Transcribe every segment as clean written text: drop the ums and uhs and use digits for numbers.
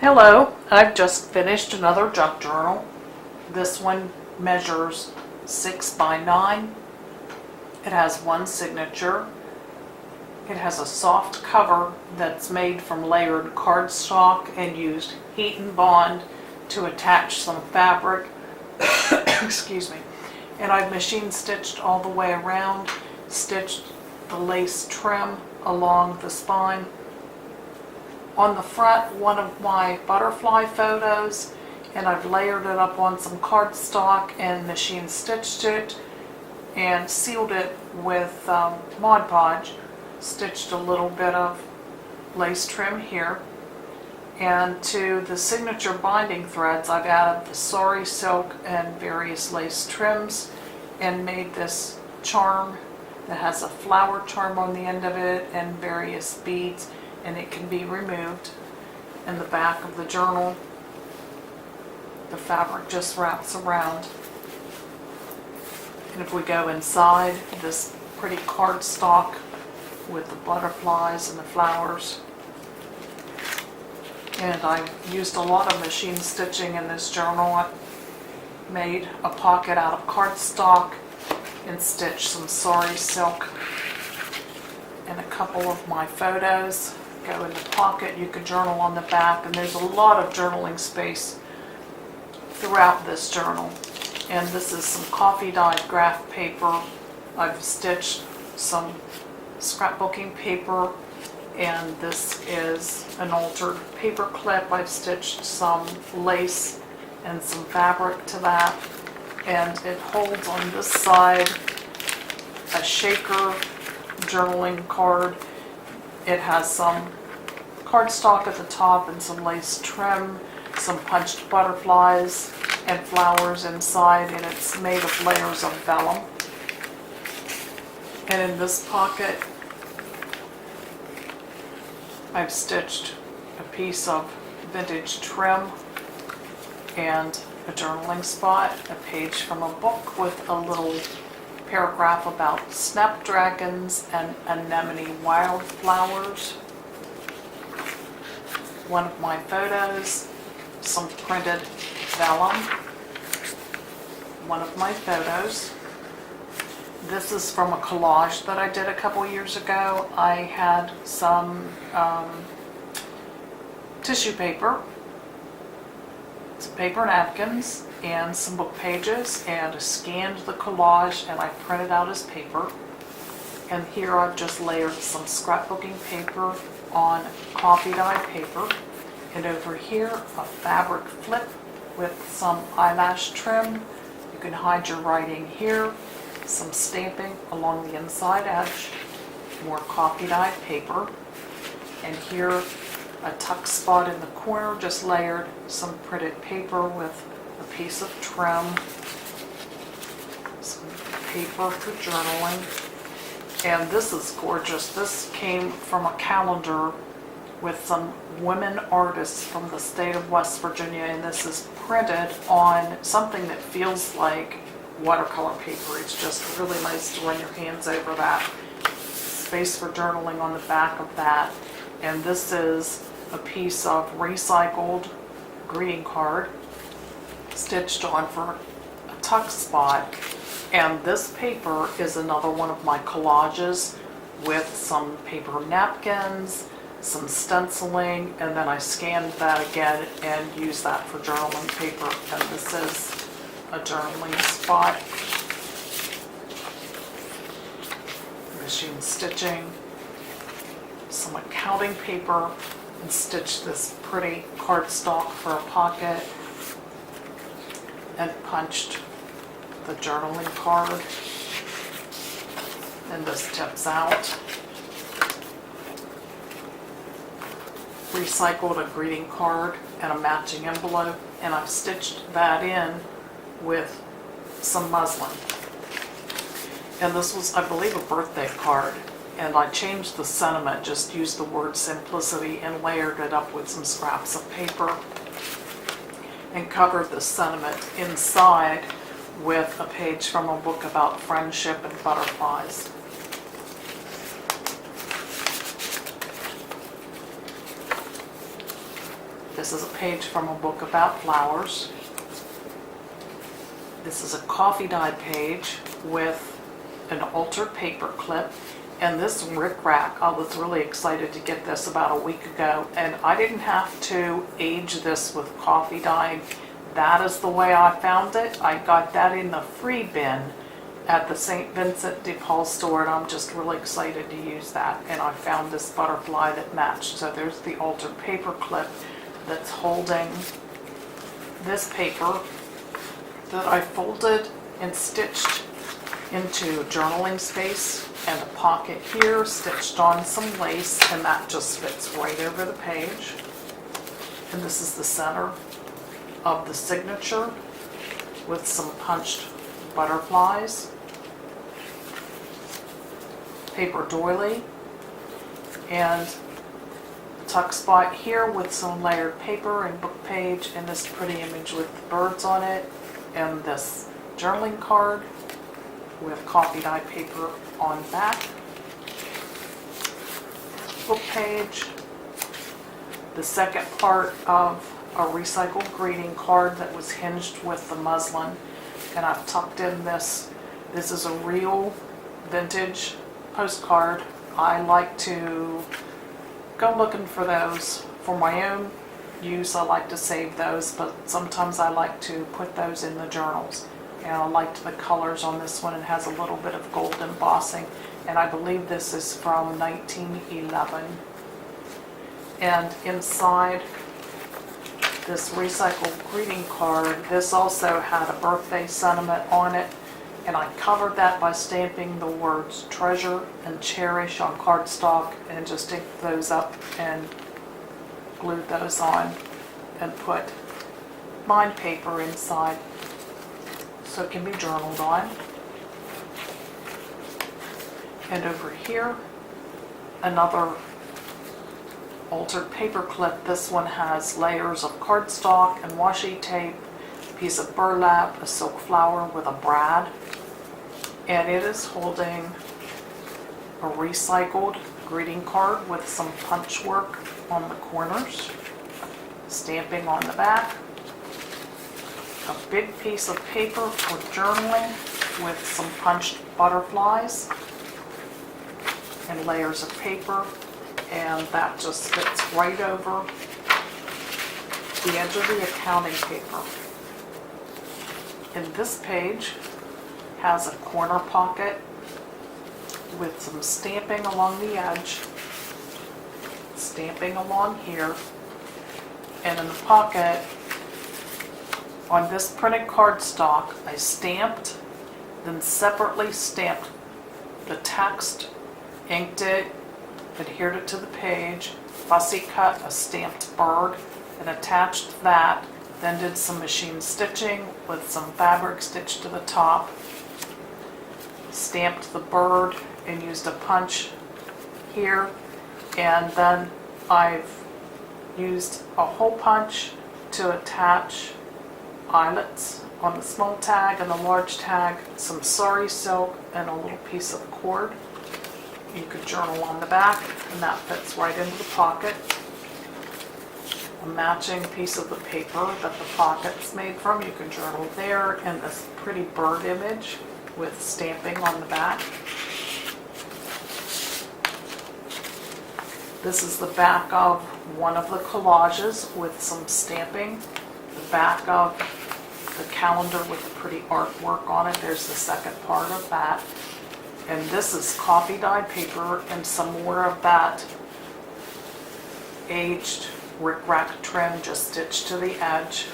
Hello, I've just finished another junk journal. This one measures 6 by 9. It has one signature. It has a soft cover that's made from layered cardstock and used heat and bond to attach some fabric. Excuse me. And I've machine stitched all the way around, stitched the lace trim along the spine. On the front, one of my butterfly photos, and I've layered it up on some cardstock and machine stitched it and sealed it with Mod Podge. Stitched a little bit of lace trim here. And to the signature binding threads, I've added the sari silk and various lace trims and made this charm that has a flower charm on the end of it and various beads, and it can be removed. In the back of the journal, the fabric just wraps around. And if we go inside, this pretty cardstock with the butterflies and the flowers. And I used a lot of machine stitching in this journal. I made a pocket out of cardstock and stitched some sari silk. And a couple of my photos go in the pocket. You can journal on the back, and there's a lot of journaling space throughout this journal. And this is some coffee dyed graph paper. I've stitched some scrapbooking paper, and this is an altered paper clip. I've stitched some lace and some fabric to that, and it holds on this side a shaker journaling card. It has some cardstock at the top and some lace trim, some punched butterflies and flowers inside, and it's made of layers of vellum. And in this pocket, I've stitched a piece of vintage trim and a journaling spot, a page from a book with a little paragraph about snapdragons and anemone wildflowers. One of my photos, some printed vellum. One of my photos. This is from a collage that I did a couple years ago. I had some tissue paper, some paper napkins, and some book pages, and I scanned the collage and I printed out as paper. And here I've just layered some scrapbooking paper on coffee dye paper. And over here, a fabric flip with some eyelash trim. You can hide your writing here. Some stamping along the inside edge, more coffee dye paper, and here a tuck spot in the corner, just layered some printed paper with a piece of trim, some paper for journaling, and this is gorgeous. This came from a calendar with some women artists from the state of West Virginia, and this is printed on something that feels like watercolor paper. It's just really nice to run your hands over that. Space for journaling on the back of that. And this is a piece of recycled greeting card stitched on for a tuck spot. And this paper is another one of my collages with some paper napkins, some stenciling, and then I scanned that again and used that for journaling paper. And this is a journaling spot, machine stitching, some accounting paper, and stitched this pretty cardstock for a pocket, and punched the journaling card, and this tips out. Recycled a greeting card and a matching envelope, and I've stitched that in with some muslin. And this was, I believe, a birthday card, and I changed the sentiment, just used the word simplicity and layered it up with some scraps of paper and covered the sentiment inside with a page from a book about friendship and butterflies. This is a page from a book about flowers. This is a coffee dye page with an altered paper clip. And this rickrack, I was really excited to get this about a week ago, and I didn't have to age this with coffee dye. That is the way I found it. I got that in the free bin at the St. Vincent de Paul store, and I'm just really excited to use that. And I found this butterfly that matched. So there's the altered paper clip that's holding this paper that I folded and stitched into journaling space, and a pocket here, stitched on some lace, and that just fits right over the page. And this is the center of the signature with some punched butterflies, paper doily, and tuck spot here with some layered paper and book page, and this pretty image with the birds on it, and this journaling card with coffee dye paper on back, book page, the second part of a recycled greeting card that was hinged with the muslin, and I've tucked in this. This is a real vintage postcard. I like to go looking for those for my own use. I like to save those, but sometimes I like to put those in the journals. And I liked the colors on this one. It has a little bit of gold embossing, and I believe this is from 1911. And inside this recycled greeting card, this also had a birthday sentiment on it, and I covered that by stamping the words treasure and cherish on cardstock, and just inked those up and glued those on and put lined paper inside so it can be journaled on. And over here, another altered paper clip. This one has layers of cardstock and washi tape, a piece of burlap, a silk flower with a brad, and it is holding a recycled greeting card with some punch work on the corners, stamping on the back, a big piece of paper for journaling with some punched butterflies and layers of paper, and that just fits right over the edge of the accounting paper. And this page has a corner pocket with some stamping along the edge, stamping along here, and in the pocket on this printed cardstock, I stamped, then separately stamped the text, inked it, adhered it to the page, fussy cut a stamped bird, and attached that, then did some machine stitching with some fabric stitched to the top, stamped the bird and used a punch here, and then I've used a hole punch to attach eyelets on the small tag and the large tag, some sari silk, and a little piece of cord. You could journal on the back, and that fits right into the pocket. A matching piece of the paper that the pocket's made from, you can journal there, and this pretty bird image with stamping on the back. This is the back of one of the collages with some stamping. The back of the calendar with the pretty artwork on it. There's the second part of that. And this is coffee dyed paper and some more of that aged rickrack trim just stitched to the edge.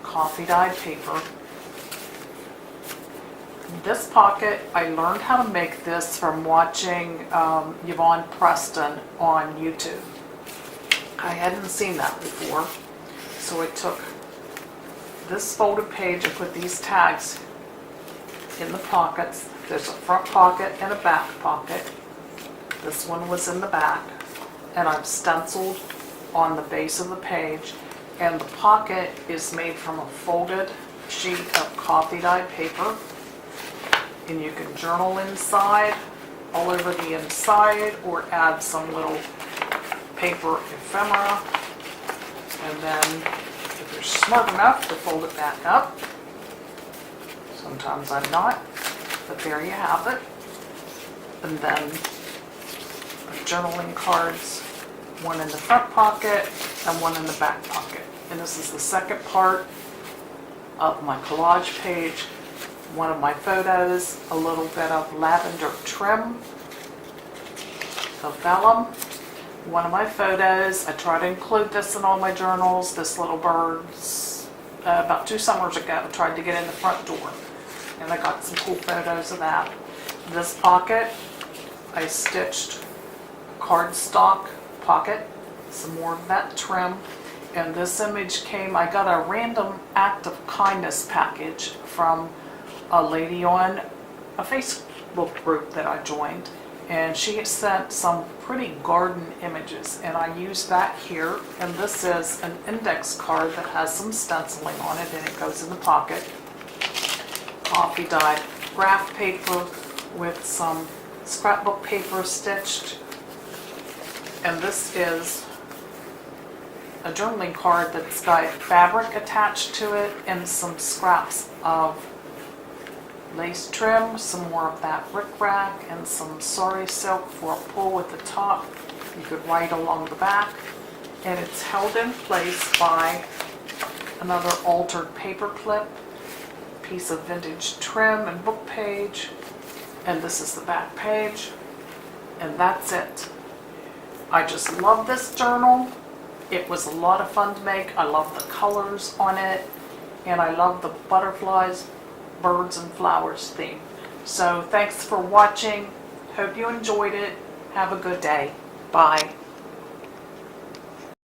Coffee dyed paper. This pocket, I learned how to make this from watching Yvonne Preston on YouTube. I hadn't seen that before, so I took this folded page and put these tags in the pockets. There's a front pocket and a back pocket. This one was in the back, and I've stenciled on the base of the page, and the pocket is made from a folded sheet of coffee dyed paper, and you can journal inside, all over the inside, or add some little paper ephemera And then if you're smart enough to fold it back up, sometimes I'm not, but there you have it. And then journaling cards, one in the front pocket and one in the back pocket. And this is the second part of my collage page. One of my photos, a little bit of lavender trim of vellum. One of my photos, I try to include this in all my journals, this little bird's about 2 summers ago, I tried to get in the front door. And I got some cool photos of that. This pocket, I stitched cardstock pocket, some more of that trim. And this image came, I got a random act of kindness package from a lady on a Facebook group that I joined. And she sent some pretty garden images, and I used that here. And this is an index card that has some stenciling on it, and it goes in the pocket. Coffee dyed graph paper with some scrapbook paper stitched. And this is a journaling card that's got fabric attached to it and some scraps of lace trim, some more of that rickrack, and some sari silk for a pull at the top. You could write along the back, and it's held in place by another altered paper clip, piece of vintage trim and book page, and this is the back page, and that's it. I just love this journal. It was a lot of fun to make. I love the colors on it, and I love the butterflies, birds, and flowers theme. So thanks for watching. Hope you enjoyed it. Have a good day. Bye.